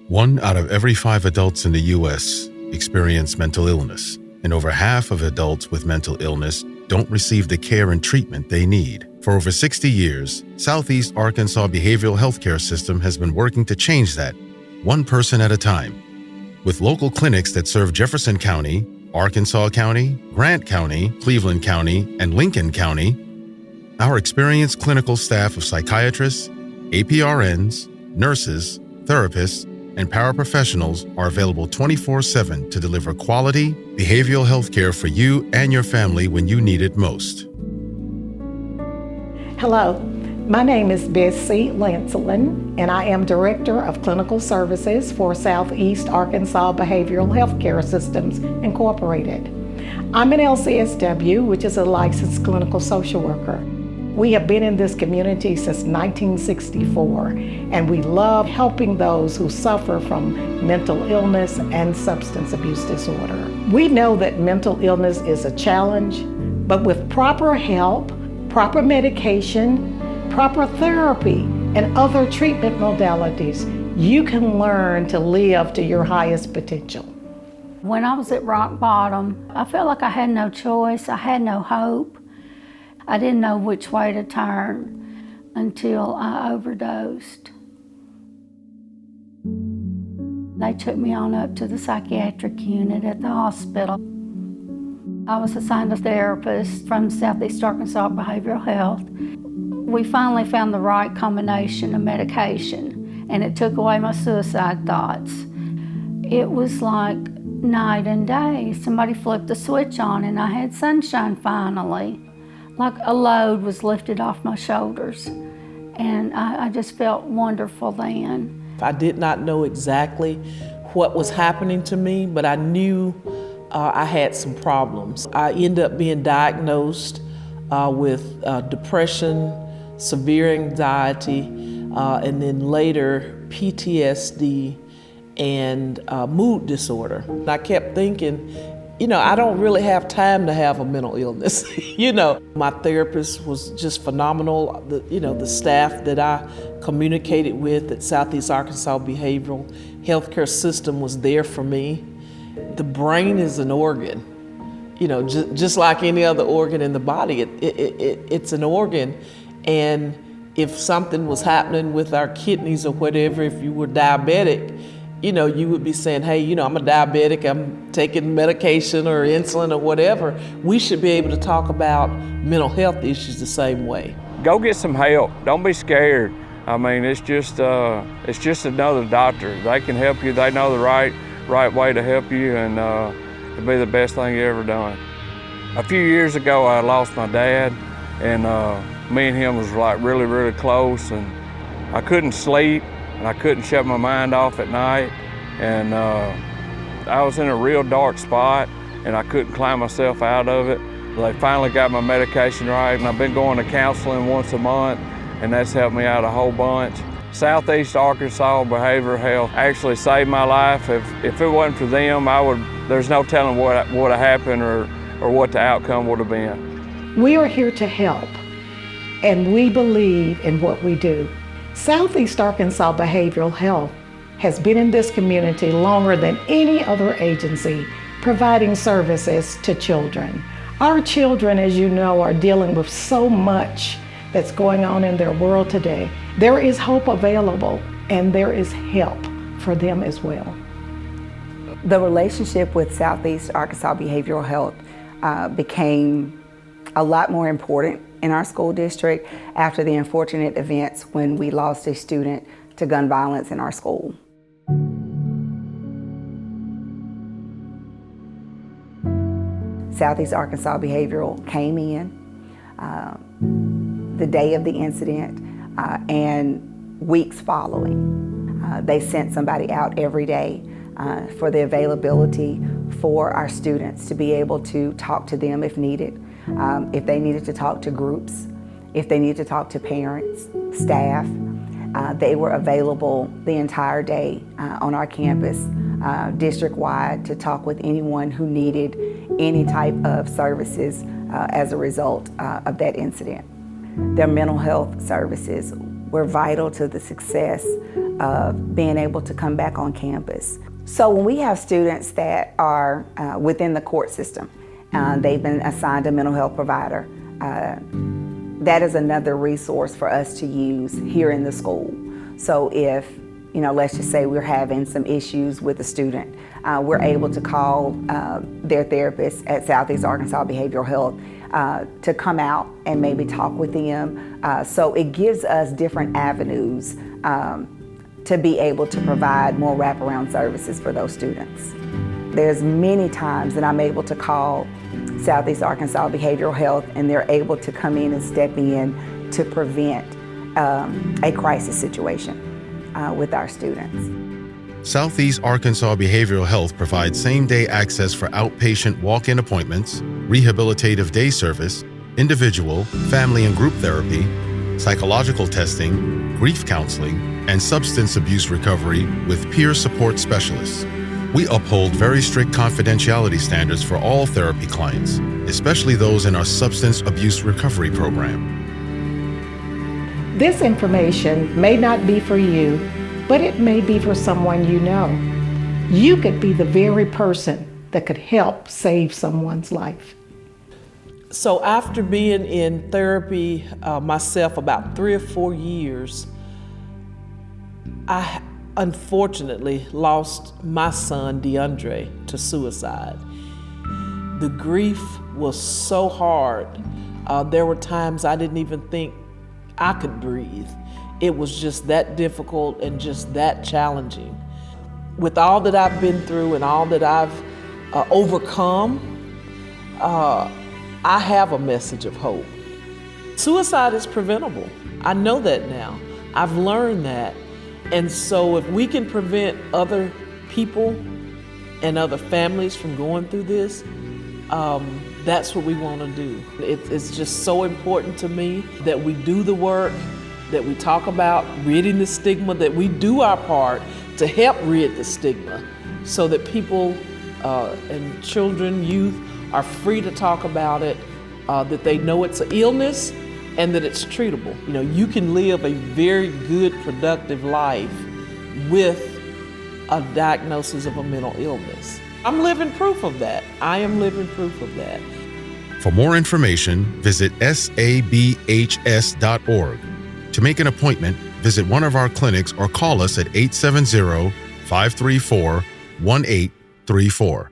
1 out of every 5 adults in the U.S. experience mental illness, and over half of adults with mental illness don't receive the care and treatment they need. For over 60 years, Southeast Arkansas Behavioral Healthcare System has been working to change that, one person at a time. With local clinics that serve Jefferson County, Arkansas County, Grant County, Cleveland County, and Lincoln County, our experienced clinical staff of psychiatrists, APRNs, nurses, therapists, and paraprofessionals are available 24/7 to deliver quality behavioral health care for you and your family when you need it most. Hello, my name is Bessie Lancelin, and I am Director of Clinical Services for Southeast Arkansas Behavioral Healthcare Systems, Incorporated. I'm an LCSW, which is a licensed clinical social worker. We have been in this community since 1964, and we love helping those who suffer from mental illness and substance abuse disorder. We know that mental illness is a challenge, but with proper help, proper medication, proper therapy, and other treatment modalities, you can learn to live to your highest potential. When I was at rock bottom, I felt like I had no choice, I had no hope. I didn't know which way to turn until I overdosed. They took me on up to the psychiatric unit at the hospital. I was assigned a therapist from Southeast Arkansas Behavioral Health. We finally found the right combination of medication, and it took away my suicide thoughts. It was like night and day. Somebody flipped the switch on and I had sunshine finally. Like a load was lifted off my shoulders, and I just felt wonderful then. I did not know exactly what was happening to me, but I knew I had some problems. I ended up being diagnosed with depression, severe anxiety, and then later PTSD and mood disorder. I kept thinking, I don't really have time to have a mental illness. My therapist was just phenomenal. The staff that I communicated with at Southeast Arkansas Behavioral Healthcare System was there for me. The brain is an organ, just like any other organ in the body. It's an organ, and if something was happening with our kidneys or whatever, if you were diabetic, you would be saying, hey, I'm a diabetic, I'm taking medication or insulin or whatever. We should be able to talk about mental health issues the same way. Go get some help. Don't be scared. I mean, it's just another doctor. They can help you. They know the right way to help you, and it'll be the best thing you ever done. A few years ago, I lost my dad, and me and him was like really, really close, and I couldn't sleep. And I couldn't shut my mind off at night, and I was in a real dark spot, and I couldn't climb myself out of it. They finally got my medication right, and I've been going to counseling once a month, and that's helped me out a whole bunch. Southeast Arkansas Behavioral Health actually saved my life. If it wasn't for them, there's no telling what would have happened or what the outcome would have been. We are here to help, and we believe in what we do. Southeast Arkansas Behavioral Health has been in this community longer than any other agency providing services to children. Our children, as you know, are dealing with so much that's going on in their world today. There is hope available, and there is help for them as well. The relationship with Southeast Arkansas Behavioral Health became a lot more important in our school district after the unfortunate events when we lost a student to gun violence in our school. Southeast Arkansas Behavioral came in the day of the incident and weeks following. They sent somebody out every day for the availability for our students to be able to talk to them if needed. If they needed to talk to groups, if they needed to talk to parents, staff, they were available the entire day on our campus, district-wide, to talk with anyone who needed any type of services as a result of that incident. Their mental health services were vital to the success of being able to come back on campus. So when we have students that are within the court system, they've been assigned a mental health provider, that is another resource for us to use here in the school. So if, let's just say we're having some issues with a student, we're able to call their therapist at Southeast Arkansas Behavioral Health to come out and maybe talk with them. So it gives us different avenues to be able to provide more wraparound services for those students. There's many times that I'm able to call Southeast Arkansas Behavioral Health and they're able to come in and step in to prevent a crisis situation with our students. Southeast Arkansas Behavioral Health provides same-day access for outpatient walk-in appointments, rehabilitative day service, individual, family and group therapy, psychological testing, grief counseling, and substance abuse recovery with peer support specialists. We uphold very strict confidentiality standards for all therapy clients, especially those in our substance abuse recovery program. This information may not be for you, but it may be for someone you know. You could be the very person that could help save someone's life. So after being in therapy myself about 3 or 4 years, I unfortunately lost my son, DeAndre, to suicide. The grief was so hard. There were times I didn't even think I could breathe. It was just that difficult and just that challenging. With all that I've been through and all that I've overcome, I have a message of hope. Suicide is preventable. I know that now. I've learned that. And so if we can prevent other people and other families from going through this, that's what we want to do. It's just so important to me that we do the work, that we talk about ridding the stigma, that we do our part to help rid the stigma so that people and children, youth are free to talk about it, that they know it's an illness and that it's treatable. You can live a very good, productive life with a diagnosis of a mental illness. I'm living proof of that. I am living proof of that. For more information, visit sabhs.org. To make an appointment, visit one of our clinics or call us at 870-534-1834.